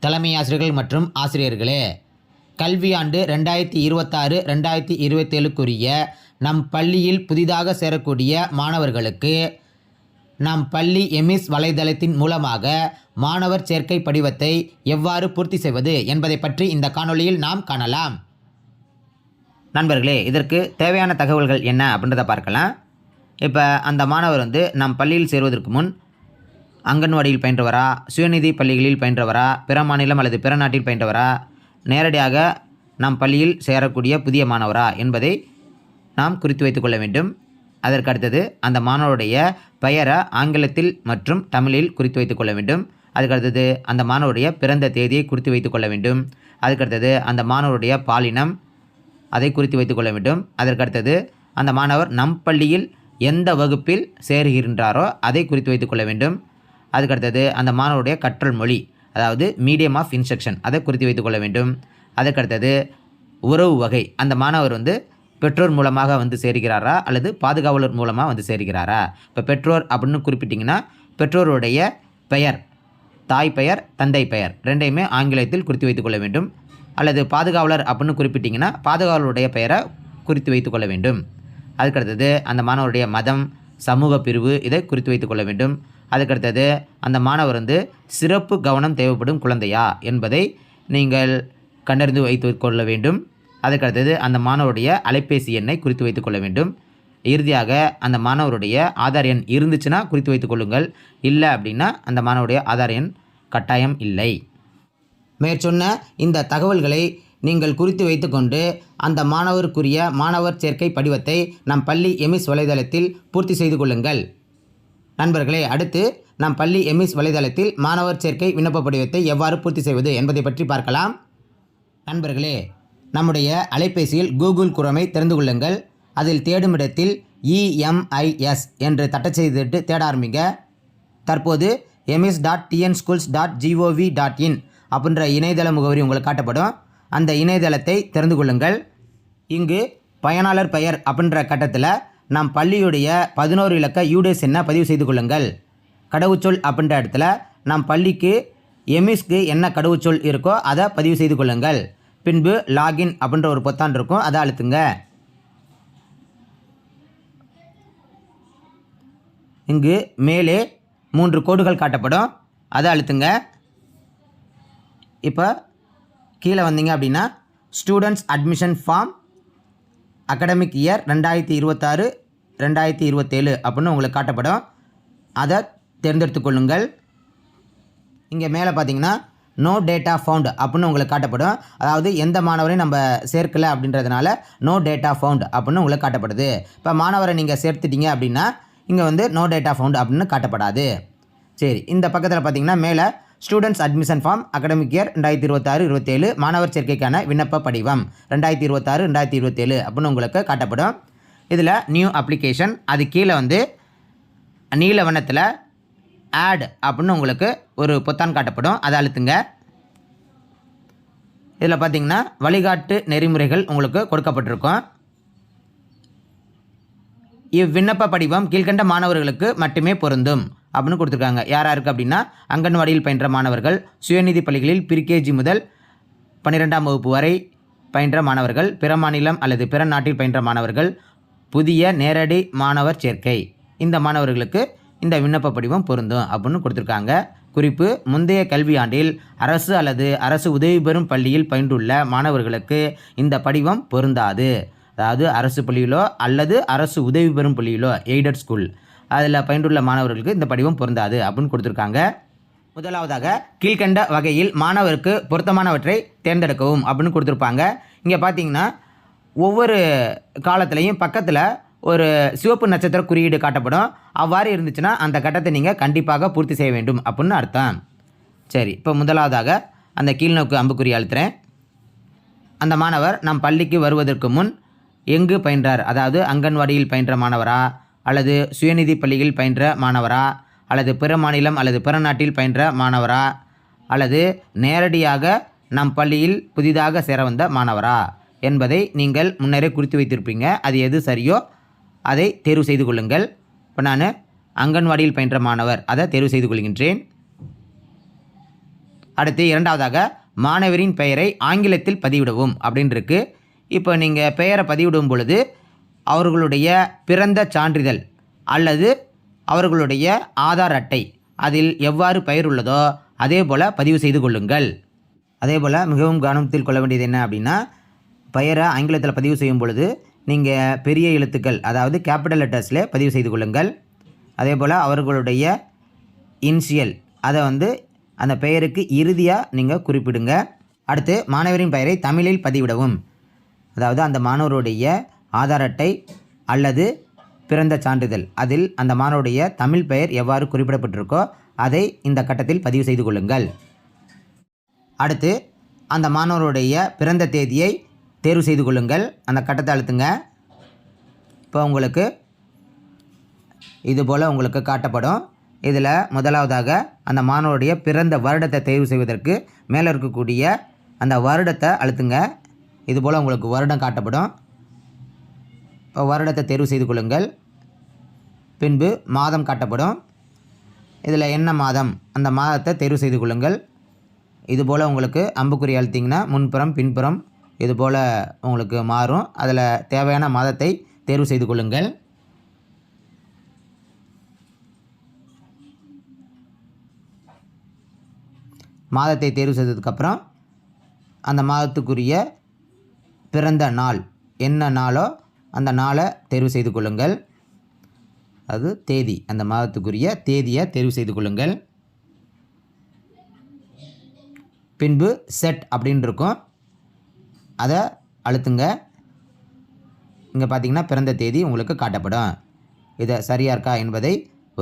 தலைமை ஆசிரியர்கள் மற்றும் ஆசிரியர்களே, கல்வியாண்டு 2026-2027க்குரிய நம் பள்ளியில் புதிதாக சேரக்கூடிய மாணவர்களுக்கு நம் பள்ளி எமிஸ் வலைதளத்தின் மூலமாக மாணவர் சேர்க்கை படிவத்தை எவ்வாறு பூர்த்தி செய்வது என்பதை பற்றி இந்த காணொளியில் நாம் காணலாம். நண்பர்களே, இதற்கு தேவையான தகவல்கள் என்ன அப்படின்றத பார்க்கலாம். இப்போ அந்த மாணவர் நம் பள்ளியில் சேருவதற்கு முன் அங்கன்வாடியில் பயின்றவரா, சுயநிதி பள்ளிகளில் பயின்றவரா, பிற மாநிலம் அல்லது பிற நாட்டில் பயின்றவரா, நேரடியாக நம் பள்ளியில் சேரக்கூடிய புதிய மாணவரா என்பதை நாம் குறித்து வைத்துக் கொள்ள வேண்டும். அதற்கு அடுத்தது அந்த மாணவருடைய பெயரை ஆங்கிலத்தில் மற்றும் தமிழில் குறித்து வைத்துக் கொள்ள வேண்டும். அதுக்கடுத்தது அந்த மாணவருடைய பிறந்த தேதியை குறித்து வைத்துக் கொள்ள வேண்டும். அதுக்கடுத்தது அந்த மாணவருடைய பாலினம் அதை குறித்து வைத்துக் கொள்ள வேண்டும். அதற்கடுத்தது அந்த மாணவர் நம் பள்ளியில் எந்த வகுப்பில் சேருகின்றாரோ அதை குறித்து வைத்துக் கொள்ள வேண்டும். அதுக்கடுத்தது அந்த மாணவருடைய கற்றல் மொழி, அதாவது மீடியம் ஆஃப் இன்ஸ்ட்ரக்ஷன், அதை குறித்து வைத்துக் கொள்ள வேண்டும். அதுக்கடுத்தது உறவு வகை, அந்த மாணவர் பெற்றோர் மூலமாக சேர்கிறாரா அல்லது பாதுகாவலர் மூலமாக சேர்கிறாரா. இப்போ பெற்றோர் அப்படின்னு குறிப்பிட்டிங்கன்னா பெற்றோருடைய பெயர், தாய் பெயர், தந்தை பெயர் ரெண்டையுமே ஆங்கிலத்தில் குறித்து வைத்துக் கொள்ள வேண்டும். அல்லது பாதுகாவலர் அப்படின்னு குறிப்பிட்டிங்கன்னா பாதுகாவலருடைய பெயரை குறித்து வைத்துக் கொள்ள வேண்டும். அதுக்கடுத்தது அந்த மாணவருடைய மதம், சமூக பிரிவு இதை குறித்து வைத்துக் கொள்ள வேண்டும். அதுக்கடுத்தது அந்த மாணவர் சிறப்பு கவனம் தேவைப்படும் குழந்தையா என்பதை நீங்கள் கண்டறிந்து வைத்து கொள்ள வேண்டும். அதுக்கடுத்தது அந்த மாணவருடைய அலைபேசி எண்ணை குறித்து வைத்துக் கொள்ள வேண்டும். இறுதியாக அந்த மாணவருடைய ஆதார் எண் இருந்துச்சுன்னா குறித்து வைத்துக் கொள்ளுங்கள். இல்லை அப்படின்னா அந்த மாணவருடைய ஆதார் எண் கட்டாயம் இல்லை. மேற்சொன்ன இந்த தகவல்களை நீங்கள் குறித்து வைத்துக்கொண்டு அந்த மாணவருக்குரிய மாணவர் சேர்க்கை படிவத்தை நம் பள்ளி எமிஸ் வலைதளத்தில் பூர்த்தி செய்து கொள்ளுங்கள். நண்பர்களே, அடுத்து நம் பள்ளி எமிஸ் வலைதளத்தில் மாணவர் சேர்க்கை விண்ணப்ப படிவத்தை எவ்வாறு பூர்த்தி செய்வது என்பதை பற்றி பார்க்கலாம். நண்பர்களே, நம்முடைய அலைபேசியில் கூகுள் குரோமை திறந்து கொள்ளுங்கள். அதில் தேடும் இடத்தில் EMIS என்று தட்டச் செய்துவிட்டு தேட ஆரம்பிங்க. தற்போது emis.tnschools.gov.in அப்படின்ற இணையதள முகவரி உங்களுக்கு காட்டப்படும். அந்த இணையதளத்தை திறந்து கொள்ளுங்கள். இங்கு பயனாளர் பெயர் அப்படின்ற கட்டத்தில் நம் பள்ளியுடைய 11 இலக்க யூடேஸ் எண்ணை பதிவு செய்து கொள்ளுங்கள். கடவுச்சொல் அப்படின்ற இடத்துல நம் பள்ளிக்கு எமிஸ்க்கு என்ன கடவுச்சொல் இருக்கோ அதை பதிவு செய்து கொள்ளுங்கள். பின்பு லாகின் அப்படின்ற ஒரு பொத்தான் இருக்கும், அதை அழுத்துங்க. இங்கு மேலே 3 கோடுகள் காட்டப்படும், அதை அழுத்துங்க. இப்போ கீழே வந்தீங்க அப்படின்னா students admission form academic year 2026-2027 அப்படின்னு உங்களுக்கு காட்டப்படும். அதை தேர்ந்தெடுத்து கொள்ளுங்கள். இங்கே மேலே பார்த்தீங்கன்னா நோ டேட்டா ஃபவுண்ட் அப்படின்னு உங்களுக்கு காட்டப்படும். அதாவது எந்த மாணவரையும் நம்ம சேர்க்கலை அப்படின்றதுனால நோ டேட்டா ஃபவுண்ட் அப்படின்னு உங்களுக்கு காட்டப்படுது. இப்போ மாணவரை நீங்கள் சேர்த்துட்டீங்க அப்படின்னா இங்கே நோ டேட்டா ஃபவுண்ட் அப்படின்னு காட்டப்படாது. சரி, இந்த பக்கத்தில் பார்த்தீங்கன்னா மேலே students admission form academic year 2026-27 மாணவர் சேர்க்கைக்கான விண்ணப்ப படிவம் 2026-2027 அப்படின்னு உங்களுக்கு காட்டப்படும். இதில் நியூ அப்ளிகேஷன், அது கீழே நீல வண்ணத்தில் ஆட் அப்படின்னு உங்களுக்கு ஒரு பொத்தான் காட்டப்படும், அதை அழுத்துங்க. இதில் பார்த்தீங்கன்னா வழிகாட்டு நெறிமுறைகள் உங்களுக்கு கொடுக்கப்பட்டிருக்கும். இவ்விண்ணப்ப படிவம் கீழ்கண்ட மாணவர்களுக்கு மட்டுமே பொருந்தும் அப்படின்னு கொடுத்துருக்காங்க. யாராருக்கு அப்படின்னா அங்கன்வாடியில் பயின்ற மாணவர்கள், சுயநிதி பள்ளிகளில் ப்ரீகேஜி முதல் 12ஆம் வகுப்பு வரை பயின்ற மாணவர்கள், பிற மாநிலம் அல்லது பிற நாட்டில் பயின்ற மாணவர்கள், புதிய நேரடி மாணவர் சேர்க்கை இந்த மாணவர்களுக்கு இந்த விண்ணப்ப படிவம் பொருந்தும் அப்படின்னு கொடுத்துருக்காங்க. குறிப்பு: முந்தைய கல்வியாண்டில் அரசு அல்லது அரசு உதவி பெறும் பள்ளியில் பயின்றுள்ள மாணவர்களுக்கு இந்த படிவம் பொருந்தாது. அதாவது அரசு பள்ளியிலோ அல்லது அரசு உதவி பெறும் பள்ளியிலோ எய்டட் ஸ்கூல் அதில் பயின்றுள்ள மாணவர்களுக்கு இந்த படிவம் பொருந்தாது அப்படின்னு கொடுத்துருக்காங்க. முதலாவதாக கீழ்கண்ட வகையில் மாணவருக்கு பொருத்தமானவற்றை தேர்ந்தெடுக்கவும் அப்படின்னு கொடுத்துருப்பாங்க. இங்கே பார்த்தீங்கன்னா ஒவ்வொரு காலத்துலேயும் பக்கத்தில் ஒரு சிவப்பு நட்சத்திர குறியீடு காட்டப்படும். அவ்வாறு இருந்துச்சுன்னா அந்த கட்டத்தை நீங்கள் கண்டிப்பாக பூர்த்தி செய்ய வேண்டும் அப்படின்னு அர்த்தம். சரி, இப்போ முதலாவதாக அந்த கீழ்நோக்கு அம்புக்குறி அழுத்துறேன். அந்த மாணவர் நம் பள்ளிக்கு வருவதற்கு முன் எங்கு பயின்றார், அதாவது அங்கன்வாடியில் பயின்ற மாணவரா அல்லது சுயநிதி பள்ளியில் பயின்ற மாணவரா அல்லது பிற மாநிலம் அல்லது பிற நாட்டில் பயின்ற மாணவரா அல்லது நேரடியாக நம் பள்ளியில் புதிதாக சேர வந்த மாணவரா என்பதை நீங்கள் முன்னரே குறித்து வைத்திருப்பீங்க. அது எது சரியோ அதை தேர்வு செய்து கொள்ளுங்கள். இப்போ நான் அங்கன்வாடியில் பயின்ற மாணவர் அதை தேர்வு செய்து கொள்கின்றேன். அடுத்து இரண்டாவதாக மாணவரின் பெயரை ஆங்கிலத்தில் பதிவிடவும் அப்படின்னு இருக்கு. இப்போ நீங்கள் பெயரை பதிவிடும் பொழுது அவர்களுடைய பிறந்த சான்றிதழ் அல்லது அவர்களுடைய ஆதார் அட்டை அதில் எவ்வாறு பெயர் உள்ளதோ அதே போல் பதிவு செய்து கொள்ளுங்கள். அதே போல் மிகவும் கவனத்தில் கொள்ள வேண்டியது என்ன அப்படின்னா, பெயரை ஆங்கிலத்தில் பதிவு செய்யும் பொழுது நீங்கள் பெரிய எழுத்துக்கள் அதாவது கேபிட்டல் லெட்டர்ஸில் பதிவு செய்து கொள்ளுங்கள். அதே போல் அவர்களுடைய இனிஷியல் அதை அந்த பெயருக்கு இறுதியாக நீங்கள் குறிப்பிடுங்க. அடுத்து மாணவரின் பெயரை தமிழில் பதிவிடவும். அதாவது அந்த மாணவருடைய ஆதார் அட்டை அல்லது பிறந்த சான்றிதழ் அதில் அந்த மாணவருடைய தமிழ் பெயர் எவ்வாறு குறிப்பிடப்பட்டிருக்கோ அதை இந்த கட்டத்தில் பதிவு செய்து கொள்ளுங்கள். அடுத்து அந்த மாணவருடைய பிறந்த தேதியை தேர்வு செய்து கொள்ளுங்கள். அந்த கட்டத்தை அழுத்துங்க. இப்போ உங்களுக்கு இதுபோல் உங்களுக்கு காட்டப்படும். இதில் முதலாவதாக அந்த மாணவருடைய பிறந்த வருடத்தை தேர்வு செய்வதற்கு மேலே இருக்கக்கூடிய அந்த வருடத்தை அழுத்துங்க. இதுபோல் உங்களுக்கு வருடம் காட்டப்படும். இப்போ வருடத்தை தேர்வு செய்து கொள்ளுங்கள். பின்பு மாதம் காட்டப்படும். இதில் என்ன மாதம் அந்த மாதத்தை தேர்வு செய்து கொள்ளுங்கள். இதுபோல் உங்களுக்கு அம்புக்குறி அழுத்திங்கன்னா முன்புறம் பின்புறம் இதுபோல் உங்களுக்கு மாறும். அதில் தேவையான மாதத்தை தேர்வு செய்து கொள்ளுங்கள். மாதத்தை தேர்வு செய்ததுக்கப்புறம் அந்த மாதத்துக்குரிய பிறந்த நாள் என்ன நாளோ அந்த நாளை தேர்வு செய்து கொள்ளுங்கள். அது தேதி, அந்த மாதத்துக்குரிய தேதியை தேர்வு செய்து கொள்ளுங்கள். பின்பு செட் அப்படின்னு இருக்கும், அதை அழுத்துங்க. இங்கே பார்த்தீங்கன்னா பிறந்த தேதி உங்களுக்கு காட்டப்படும். இதை சரியாக இருக்கா என்பதை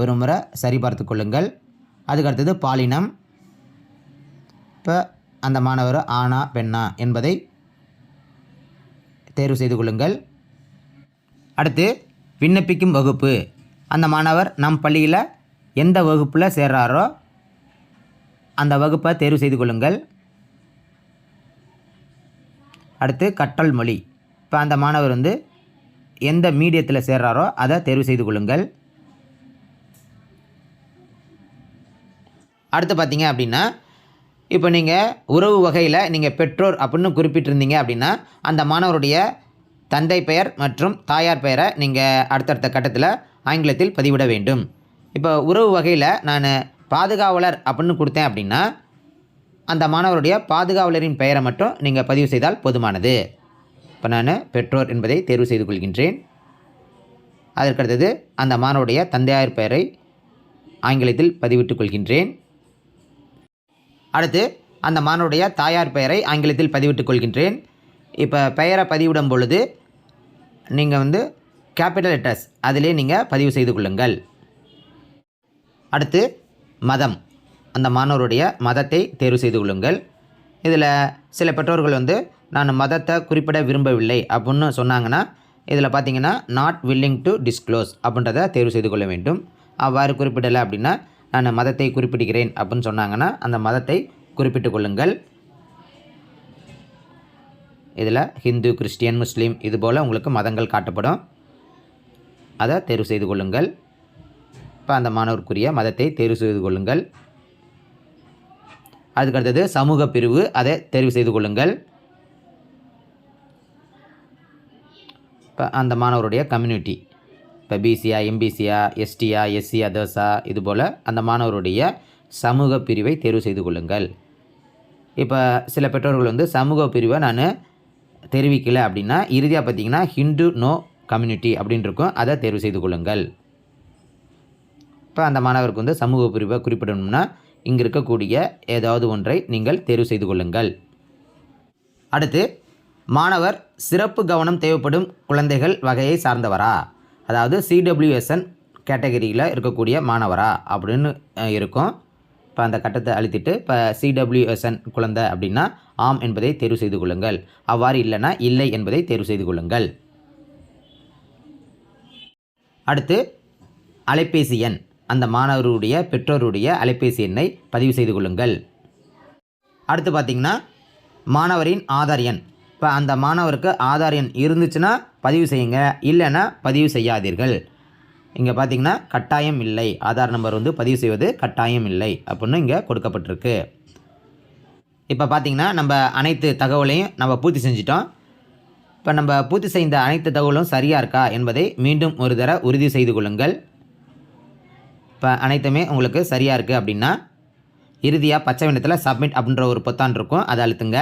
ஒரு முறை சரிபார்த்து கொள்ளுங்கள். அதுக்கடுத்தது பாலினம். இப்போ அந்த மாணவர் ஆணா பெண்ணா என்பதை தேர்வு செய்து கொள்ளுங்கள். அடுத்து விண்ணப்பிக்கும் வகுப்பு. அந்த மாணவர் நம் பள்ளியில் எந்த வகுப்பில் சேர்றாரோ அந்த வகுப்பை தேர்வு செய்து கொள்ளுங்கள். அடுத்து கற்றல் மொழி. இப்போ அந்த மாணவர் எந்த மீடியத்தில் சேர்றாரோ அதை தேர்வு செய்து கொள்ளுங்கள். அடுத்து பார்த்தீங்க அப்படின்னா, இப்போ நீங்கள் உறவு வகையில் நீங்கள் பெற்றோர் அப்படின்னு குறிப்பிட்டிருந்தீங்க அப்படின்னா அந்த மாணவருடைய தந்தை பெயர் மற்றும் தாயார் பெயரை நீங்கள் அடுத்தடுத்த கட்டத்தில் ஆங்கிலத்தில் பதிவிட வேண்டும். இப்போ உறவு வகையில் நான் பாதுகாவலர் அப்படின்னு கொடுத்தேன் அப்படின்னா அந்த மாணவருடைய பாதுகாவலரின் பெயரை மட்டும் நீங்கள் பதிவு செய்தால் போதுமானது. இப்போ நான் பெற்றோர் என்பதை தேர்வு செய்து கொள்கின்றேன். அதற்கடுத்தது அந்த மாணவருடைய தந்தையார் பெயரை ஆங்கிலத்தில் பதிவிட்டுக் கொள்கின்றேன். அடுத்து அந்த மாணவருடைய தாயார் பெயரை ஆங்கிலத்தில் பதிவிட்டுக் கொள்கின்றேன். இப்போ பெயரை பதிவிடும் பொழுது நீங்கள் கேபிட்டல் லெட்டர்ஸ் அதிலே நீங்கள் பதிவு செய்து கொள்ளுங்கள். அடுத்து மதம். அந்த மாணவருடைய மதத்தை தேர்வு செய்து கொள்ளுங்கள். இதில் சில பெற்றோர்கள் நான் மதத்தை குறிப்பிட விரும்பவில்லை அப்படின்னு சொன்னாங்கன்னா இதில் பார்த்தீங்கன்னா நாட் வில்லிங் டு டிஸ்க்ளோஸ் அப்படின்றத தேர்வு செய்து கொள்ள வேண்டும். அவ்வாறு குறிப்பிடலை அப்படின்னா நான் மதத்தை குறிப்பிடுகிறேன் அப்படின்னு சொன்னாங்கன்னா அந்த மதத்தை குறிப்பிட்டு கொள்ளுங்கள். இதில் ஹிந்து, கிறிஸ்டியன், முஸ்லீம் இதுபோல் உங்களுக்கு மதங்கள் காட்டப்படும். அதை தேர்வு செய்து கொள்ளுங்கள். இப்போ அந்த மாணவருக்குரிய மதத்தை தேர்வு செய்து கொள்ளுங்கள். அதுக்கடுத்தது சமூக பிரிவு, அதை தேர்வு செய்து கொள்ளுங்கள். இப்போ அந்த மாணவருடைய கம்யூனிட்டி, இப்போ பிசியா, எம்பிசியா, எஸ்டியா, எஸ்சி, அதர்ஸா இதுபோல் அந்த மாணவருடைய சமூக பிரிவை தேர்வு செய்து கொள்ளுங்கள். இப்போ சில பெற்றோர்கள் சமூக பிரிவை நான் தெரிவிக்கலை அப்படின்னா இறுதியாக பார்த்தீங்கன்னா ஹிந்து நோ கம்யூனிட்டி அப்படின்னு இருக்கும், அதை தேர்வு செய்து கொள்ளுங்கள். இப்போ அந்த மாணவருக்கு சமூக பிரிவை குறிப்பிடணும்னா இங்கே இருக்கக்கூடிய ஏதாவது ஒன்றை நீங்கள் தேர்வு செய்து கொள்ளுங்கள். அடுத்து மாணவர் சிறப்பு கவனம் தேவைப்படும் குழந்தைகள் வகையை சார்ந்தவரா, அதாவது சிடபிள்யூஎஸ்என் கேட்டகரியில் இருக்கக்கூடிய மாணவரா அப்படின்னு இருக்கும். இப்போ அந்த கட்டத்தை அழுத்திட்டு இப்போ சிடபிள்யூஎஸ்என் குழந்தை அப்படின்னா ஆம் என்பதை தேர்வு செய்து கொள்ளுங்கள். அவ்வாறு இல்லைன்னா இல்லை என்பதை தேர்வு செய்து கொள்ளுங்கள். அடுத்து அலைபேசி எண். அந்த மாணவருடைய பெற்றோருடைய அலைபேசி எண்ணை பதிவு செய்து கொள்ளுங்கள். அடுத்து பார்த்திங்கன்னா மாணவரின் ஆதார் எண். இப்போ அந்த மாணவருக்கு ஆதார் எண் இருந்துச்சுன்னா பதிவு செய்யுங்க, இல்லைன்னா பதிவு செய்யாதீர்கள். இங்கே பார்த்திங்கன்னா கட்டாயம் இல்லை, ஆதார் நம்பர் பதிவு செய்வது கட்டாயம் இல்லை அப்படின்னு இங்கே கொடுக்கப்பட்டிருக்கு. இப்போ பார்த்தீங்கன்னா நம்ம அனைத்து தகவலையும் நம்ம பூர்த்தி செஞ்சிட்டோம். இப்போ நம்ம பூர்த்தி செய்த அனைத்து தகவலும் சரியாக இருக்கா என்பதை மீண்டும் ஒரு தடவை உறுதி செய்து கொள்ளுங்கள். இப்போ அனைத்துமே உங்களுக்கு சரியாக இருக்குது அப்படின்னா இறுதியாக பச்சை வண்ணத்தில் சப்மிட் அப்படின்ற ஒரு பொத்தான் இருக்கும், அதை அழுத்துங்க.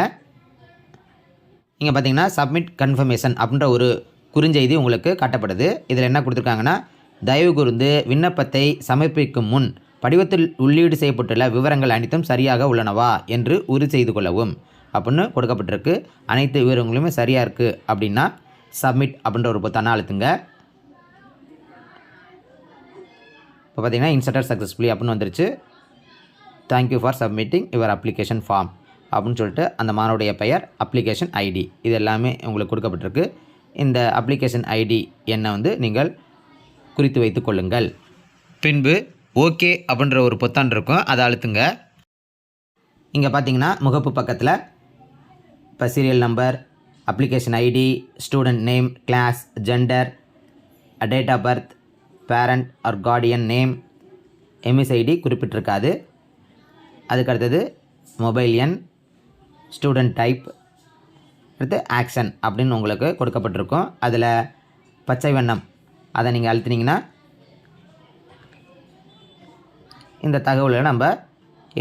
இங்கே பார்த்தீங்கன்னா சப்மிட் கன்ஃபர்மேஷன் அப்படின்ற ஒரு குறுஞ்செய்தி உங்களுக்கு காட்டப்படுது. இதில் என்ன கொடுத்துருக்காங்கன்னா, தயவு கூர்ந்து விண்ணப்பத்தை சமர்ப்பிக்கும் முன் படிவத்தில் உள்ளீடு செய்யப்பட்டுள்ள விவரங்கள் அனைத்தும் சரியாக உள்ளனவா என்று உறுதி செய்து கொள்ளவும் அப்படின்னு கொடுக்கப்பட்டிருக்கு. அனைத்து விவரங்களுமே சரியாக இருக்குது அப்படின்னா சப்மிட் அப்படின்ற ஒரு பொத்தானை அழுத்துங்க. இப்போ பார்த்தீங்கன்னா இன்சர்டட் சக்ஸஸ்ஃபுல்லி அப்படின்னு வந்துருச்சு. Thank you for submitting your application form அப்படின்னு சொல்லிட்டு அந்த மாணவருடைய பெயர், அப்ளிகேஷன் ஐடி இது எல்லாமே உங்களுக்கு கொடுக்கப்பட்டிருக்கு. இந்த அப்ளிகேஷன் ஐடி எண்ணை நீங்கள் குறித்து வைத்து கொள்ளுங்கள். பின்பு ஓகே அப்படின்ற ஒரு பொத்தான் இருக்கும், அதை அழுத்துங்க. இங்கே பார்த்தீங்கன்னா முகப்பு பக்கத்தில் இப்போ serial number, application ID, student name, class, gender, date of birth, parent or guardian name, எம்எஸ்ஐடி குறிப்பிட்டிருக்காது. அதுக்கடுத்தது மொபைல் எண், ஸ்டூடெண்ட் டைப், அடுத்து ஆக்ஷன் அப்படின்னு உங்களுக்கு கொடுக்கப்பட்டிருக்கும். அதில் பச்சை வண்ணம் அதை நீங்கள் அழுத்தினீங்கன்னா இந்த தகவலை நம்ம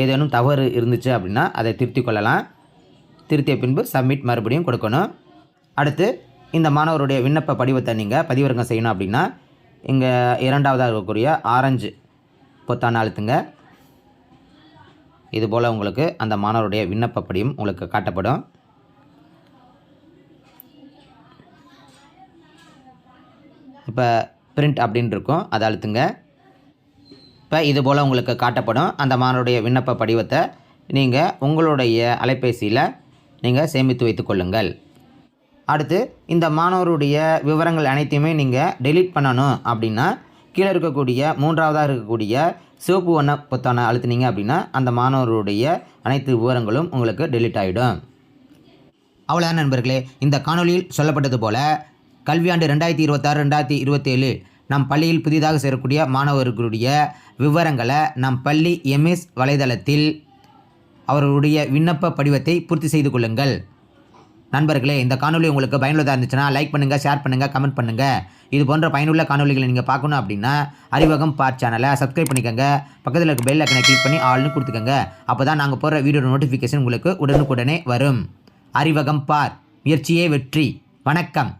ஏதேனும் தவறு இருந்துச்சு அப்படின்னா அதை திருத்தி கொள்ளலாம். திருத்திய பின்பு சப்மிட் மறுபடியும் கொடுக்கணும். அடுத்து இந்த மாணவருடைய விண்ணப்ப படிவத்தை நீங்கள் பதிவிறக்கம் செய்யணும் அப்படின்னா இங்கே இரண்டாவதாக இருக்கக்கூடிய ஆரஞ்சு பொத்தானை அழுத்துங்க. இதுபோல் உங்களுக்கு அந்த மாணவருடைய விண்ணப்ப படிவம் உங்களுக்கு காட்டப்படும். இப்போ பிரிண்ட் அப்படின்னு இருக்கும், அதை அழுத்துங்க. இப்போ இதுபோல் உங்களுக்கு காட்டப்படும். அந்த மாணவருடைய விண்ணப்ப படிவத்தை நீங்கள் உங்களுடைய அலைபேசியில் நீங்கள் சேமித்து வைத்து கொள்ளுங்கள். அடுத்து இந்த மாணவருடைய விவரங்கள் அனைத்தையுமே நீங்கள் டெலீட் பண்ணணும் அப்படின்னா கீழே இருக்கக்கூடிய மூன்றாவதாக இருக்கக்கூடிய சிவப்பு வண்ண பொத்தானை அழுத்தினீங்க அப்படின்னா அந்த மாணவருடைய அனைத்து விவரங்களும் உங்களுக்கு டெலீட் ஆகிடும். அவ்வளோதான் நண்பர்களே, இந்த காணொலியில் சொல்லப்பட்டது போல் கல்வியாண்டு 2026-2027 நம் பள்ளியில் புதிதாக சேரக்கூடிய மாணவர்களுடைய விவரங்களை நம் பள்ளி எம்எஸ் வலைதளத்தில் அவர்களுடைய விண்ணப்ப படிவத்தை பூர்த்தி செய்து கொள்ளுங்கள். நண்பர்களே, இந்த காணொலி உங்களுக்கு பயனுள்ளதாக இருந்துச்சுன்னா லைக் பண்ணுங்கள், ஷேர் பண்ணுங்கள், கமெண்ட் பண்ணுங்கள். இது போன்ற பயனுள்ள காணொலிகளை நீங்கள் பார்க்கணும் அப்படின்னா அறிவகம் பார்ட் சேனலை சப்ஸ்கிரைப் பண்ணிக்கோங்க. பக்கத்தில் இருக்க பெல் ஐக்கனை கிளிக் பண்ணி ஆல்னு கொடுத்துக்கோங்க. அப்போ தான் நாங்கள் போடுற வீடியோ நோட்டிஃபிகேஷன் உங்களுக்கு உடனுக்குடனே வரும். அறிவகம் பார், முயற்சியே வெற்றி. வணக்கம்.